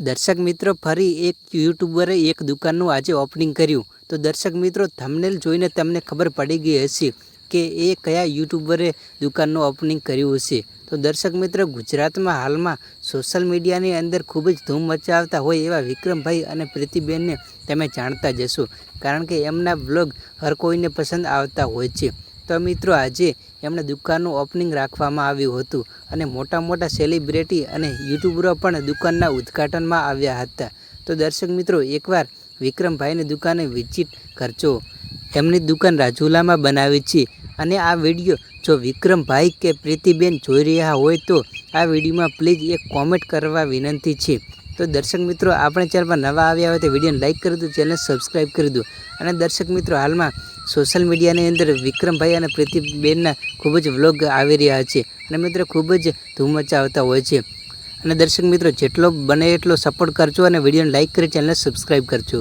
દર્શક મિત્રો, ફરી એક યુટ્યુબરે એક દુકાનનું આજે ઓપનિંગ કર્યું. તો દર્શક મિત્રો, થંબનેલ જોઈને તમને ખબર પડી ગઈ હશે કે એ કયા યુટ્યુબરે દુકાનનું ઓપનિંગ કર્યું હશે. તો દર્શક મિત્રો, ગુજરાતમાં હાલમાં સોશિયલ મીડિયાની અંદર ખૂબ જ ધૂમ મચાવતા હોય એવા વિક્રમભાઈ અને પ્રીતિબેનને તમે જાણતા જ હશો, કારણ કે એમના બ્લોગ હર કોઈને પસંદ આવતા હોય છે. તો મિત્રો, આજે એમણે દુકાનનું ઓપનિંગ રાખવામાં આવ્યું હતું અને મોટા મોટા સેલિબ્રિટી અને યુટ્યુબરો પણ દુકાનના ઉદ્ઘાટનમાં આવ્યા હતા. તો દર્શક મિત્રો, એકવાર વિક્રમભાઈની દુકાને વિઝિટ કરજો. એમની દુકાન રાજુલામાં બનાવી છે અને આ વિડીયો જો વિક્રમભાઈ કે પ્રીતિબેન જોઈ રહ્યા હોય તો આ વિડીયોમાં પ્લીઝ એક કોમેન્ટ કરવા વિનંતી છે. તો દર્શક મિત્રો, આપણે ચેનલ પર નવા આવ્યા હોય તો વિડીયોને લાઇક કરી દો, ચેનલ સબસ્ક્રાઈબ કરી દો. અને દર્શક મિત્રો, હાલમાં સોશિયલ મીડિયાની અંદર વિક્રમભાઈ અને પ્રીતિબેનના ખૂબ જ વ્લોગ આવી રહ્યા છે અને મિત્રો ખૂબ જ ધૂમ મચાવતા હોય છે. અને દર્શક મિત્રો, જેટલો બને એટલો સપોર્ટ કરજો અને વિડીયોને લાઇક કરી ચેનલને સબસ્ક્રાઈબ કરજો.